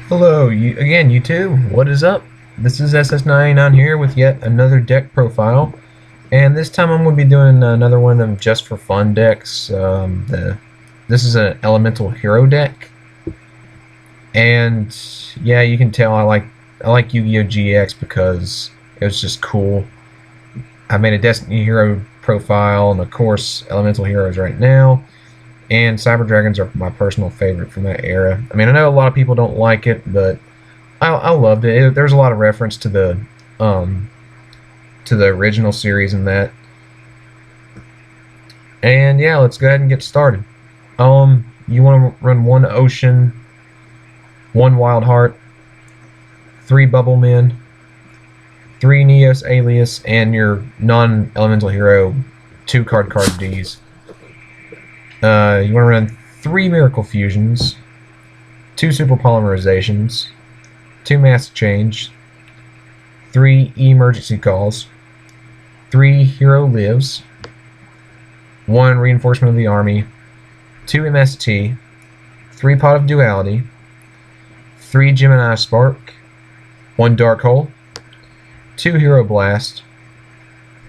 Hello, again, you two. What is up? This is SS99 here with yet another deck profile, and this time I'm going to be doing another one of them just for fun decks. This is an Elemental Hero deck, and yeah, you can tell I like Yu-Gi-Oh GX because it was just cool. I made a Destiny Hero profile, and of course, Elemental Heroes right now. And Cyber Dragons are my personal favorite from that era. I mean, I know a lot of people don't like it, but I loved it. There's a lot of reference um, to the original series in that. And yeah, let's go ahead and get started. You want to run one Ocean, one Wild Heart, three Bubble Men, three Neos Alias, and your non-elemental hero, two card Ds. You want to run three Miracle Fusions, two Super Polymerizations, two Mass Change, three Emergency Calls, three Hero Lives, one Reinforcement of the Army, two MST, three Pot of Duality, three Gemini Spark, one Dark Hole, two Hero Blast,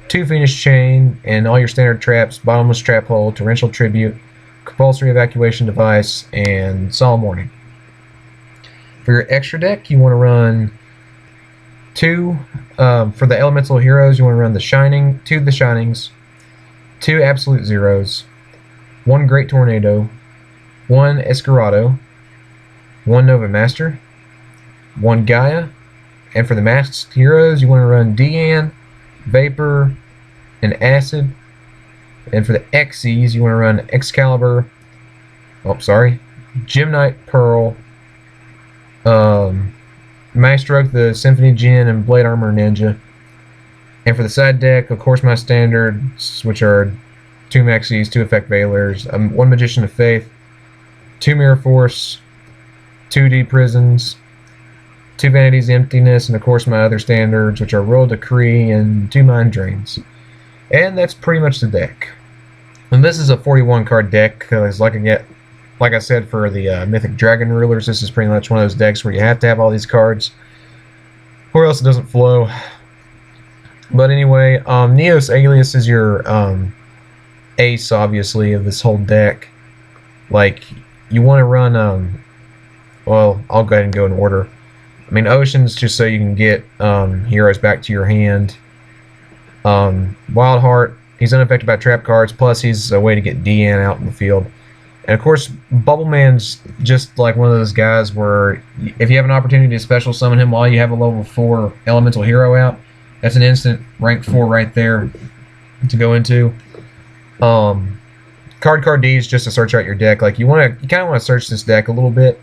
two Phoenix Chain, and all your standard traps: Bottomless Trap Hole, Torrential Tribute, Compulsory Evacuation Device, and Solemn Warning. For your extra deck, you want to run two. For the Elemental Heroes, you want to run two of the Shinings, two Absolute Zeros, one Great Tornado, one Escarado, one Nova Master, one Gaia, and for the Masked Heroes, you want to run Deanne, Vapor, and Acid. And for the Xyz, you want to run Excalibur, Gem-Knight Pearl, Maestroke, the Symphony Djinn, and Blade Armor Ninja. And for the side deck, of course, my standards, which are two Maxis, two Effect Veilers, one Magician of Faith, two Mirror Force, two Deep Prisons, two Vanity's Emptiness, and of course my other standards, which are Royal Decree and two Mind Drains. And that's pretty much the deck. And this is a 41 card deck, because like I said, for the Mythic Dragon Rulers, this is pretty much one of those decks where you have to have all these cards, or else it doesn't flow. But anyway, Neos Alias is your ace, obviously, of this whole deck. Like, you want to run, well, I'll go ahead and go in order. I mean, Ocean's just so you can get heroes back to your hand. Wild Heart, he's unaffected by trap cards, plus he's a way to get DN out in the field. And of course, Bubble Man's just like one of those guys where if you have an opportunity to special summon him while you have a level 4 elemental hero out, that's an instant rank 4 right there to go into. Card Ds just to search out your deck. Like, you kind of want to search this deck a little bit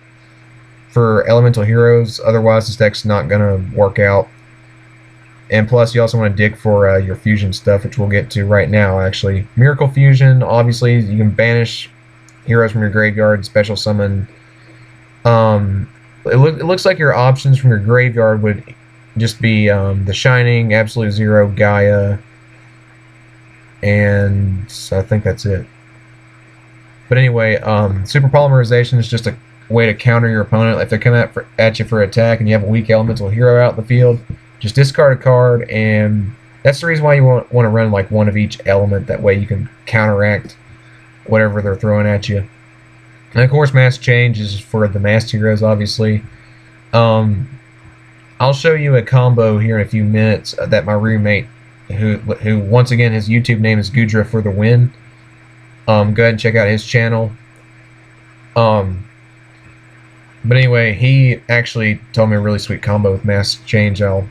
for elemental heroes, otherwise this deck's not gonna work out. And plus, you also want to dig for your fusion stuff, which we'll get to right now, actually. Miracle Fusion, obviously, you can banish heroes from your graveyard, special summon. It looks like your options from your graveyard would just be the Shining, Absolute Zero, Gaia, and I think that's it. But anyway, Super Polymerization is just a way to counter your opponent. If they're coming at you for attack and you have a weak elemental hero out in the field, just discard a card, and that's the reason why you want to run like one of each element. That way you can counteract whatever they're throwing at you. And of course, Mass Change is for the masked heroes, obviously. I'll show you a combo here in a few minutes that my roommate, who once again, his YouTube name is Gudra for the Win. Go ahead and check out his channel. But anyway, he actually told me a really sweet combo with Mass Change I'll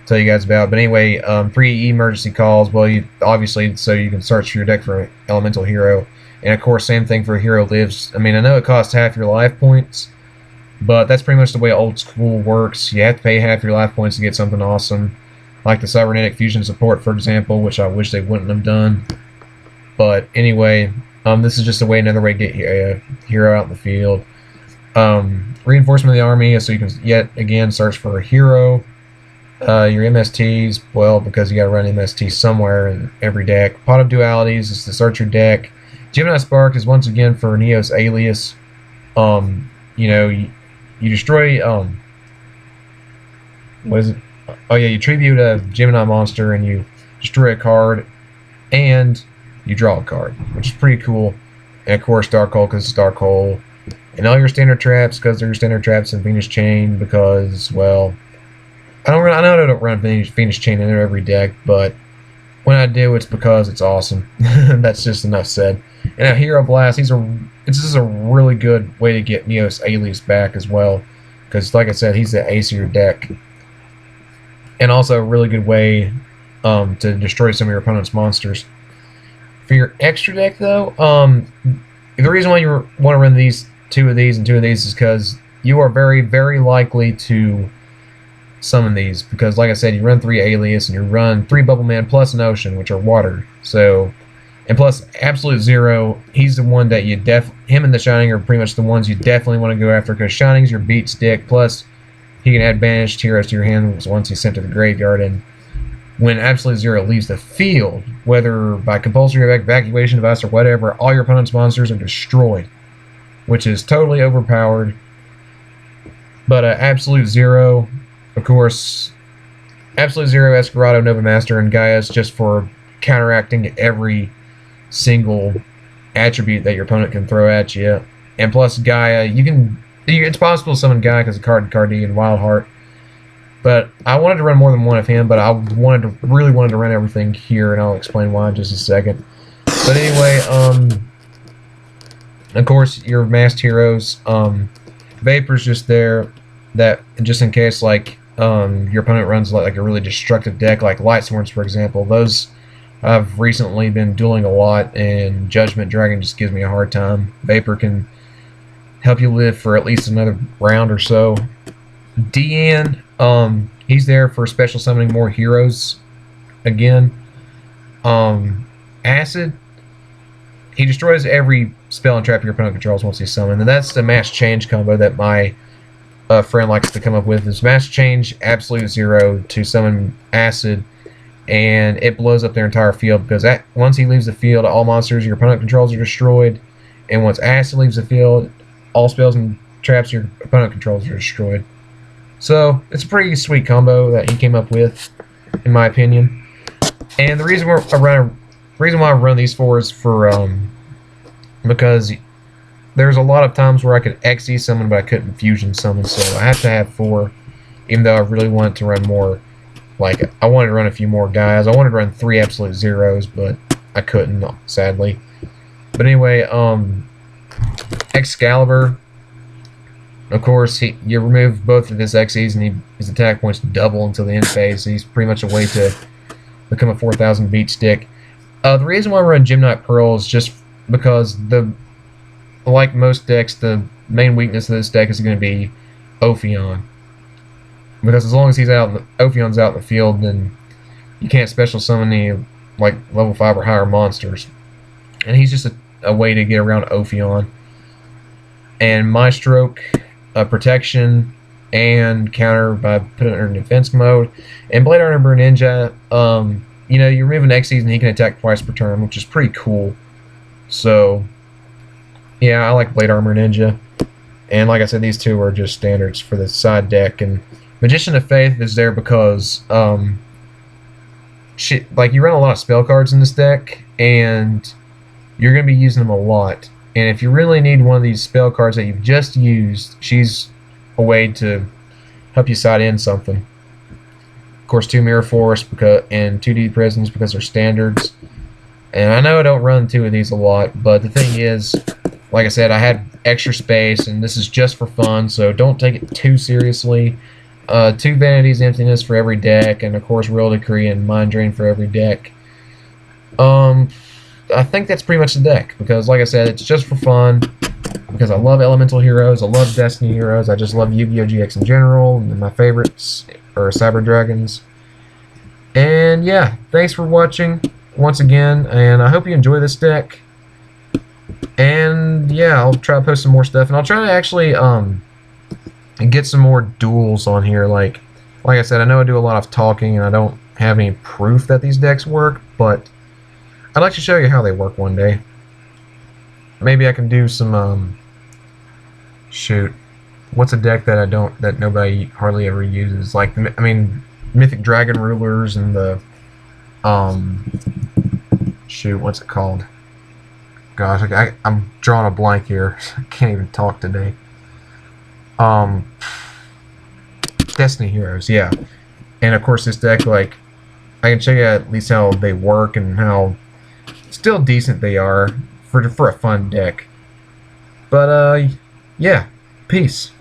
tell you guys about. But anyway, 3 emergency calls, well, obviously, so you can search your deck for an elemental hero. And of course, same thing for Hero Lives. I mean, I know it costs half your life points, but that's pretty much the way old school works. You have to pay half your life points to get something awesome, like the Cybernetic Fusion support, for example, which I wish they wouldn't have done. But anyway, this is just another way to get a hero out in the field. Reinforcement of the Army, so you can yet again search for a hero. Your MSTs, well, because you got to run MST somewhere in every deck. Pot of Dualities is to search your deck. Gemini Spark is once again for Neos Alias. You know, you destroy what is it? Oh yeah, you tribute a Gemini monster and you destroy a card and you draw a card, which is pretty cool. And of course, Dark Hole because it's Dark Hole, and all your standard traps because they're your standard traps, and Venus Chain because, well, I know I don't run Venus Chain in every deck, but when I do, it's because it's awesome. That's just enough said. And now Hero Blast, this is a really good way to get Neos Alias back as well, because like I said, he's the ace of your deck, and also a really good way to destroy some of your opponent's monsters. For your extra deck, though, the reason why you want to run two of these is because you are very, very likely to summon these. Because, like I said, you run 3 Alias and you run 3 Bubble Man plus an Ocean, which are water. So, and plus Absolute Zero, he's the one that him and the Shining are pretty much the ones you definitely want to go after, because Shining's your beat stick. Plus, he can add banished heroes to your hand once he's sent to the graveyard, and when Absolute Zero leaves the field, whether by compulsory evacuation device or whatever, all your opponent's monsters are destroyed, which is totally overpowered. But Absolute Zero, of course, Absolute Zero, Escarado, Nova Master, and Gaia's just for counteracting every single attribute that your opponent can throw at you. And plus Gaia, it's possible to summon Gaia because of Cardi and Wild Heart. But I wanted to run more than one of him, but I really wanted to run everything here, and I'll explain why in just a second. But anyway, of course, your masked heroes, Vapor's just there, that just in case, like, your opponent runs like a really destructive deck, like Light Swords, for example. Those I've recently been dueling a lot, and Judgment Dragon just gives me a hard time. Vapor can help you live for at least another round or so. Deanne, he's there for special summoning more heroes again. Acid, he destroys every spell and trap your opponent controls once he's summoned, and that's the Mass Change combo that my friend likes to come up with. Is Mass Change Absolute Zero to summon Acid, and it blows up their entire field, because once he leaves the field, all monsters your opponent controls are destroyed, and once Acid leaves the field, all spells and traps your opponent controls are destroyed. So it's a pretty sweet combo that he came up with, in my opinion. And the reason why I run these four is because there's a lot of times where I could XE summon, but I couldn't fusion summon, so I have to have 4, even though I really wanted to run more. Like, I wanted to run a few more guys. I wanted to run 3 Absolute Zeros, but I couldn't, sadly. But anyway, Excalibur, of course, you remove both of his XEs and his attack points double until the end phase. So he's pretty much a way to become a 4,000 beat stick. The reason why I run Gemnite Pearl is just because, like most decks, the main weakness of this deck is going to be Ophion. Because as long as Ophion's out in the field, then you can't special summon any like level 5 or higher monsters. And he's just a way to get around Ophion. And Maestroke, protection and counter by putting it in defense mode. And Blade Armor Ninja, you remove an XEs and he can attack twice per turn, which is pretty cool. So, yeah, I like Blade Armor Ninja. And like I said, these two are just standards for the side deck. And Magician of Faith is there because, you run a lot of spell cards in this deck, and you're going to be using them a lot. And if you really need one of these spell cards that you've just used, she's a way to help you side in something. Of course, 2 Mirror Force and 2 Deep Prisons because they're standards. And I know I don't run 2 of these a lot, but the thing is, like I said, I had extra space, and this is just for fun, so don't take it too seriously. 2 Vanity's Emptiness for every deck, and of course Real Decree and Mind Drain for every deck. I think that's pretty much the deck, because like I said, it's just for fun, because I love Elemental Heroes, I love Destiny Heroes, I just love Yu-Gi-Oh! GX in general, and my favorites are Cyber Dragons. And yeah, thanks for watching once again, and I hope you enjoy this deck. And yeah, I'll try to post some more stuff, and I'll try to actually get some more duels on here. Like I said, I know I do a lot of talking, and I don't have any proof that these decks work, but I'd like to show you how they work one day. Maybe I can do some, shoot. What's a deck that nobody hardly ever uses? Like, I mean, Mythic Dragon Rulers and the um shoot, what's it called? Gosh, I'm drawing a blank here. I can't even talk today. Um, Destiny Heroes, yeah. And of course, this deck, like, I can show you at least how they work and how still decent they are for a fun deck. But yeah, peace.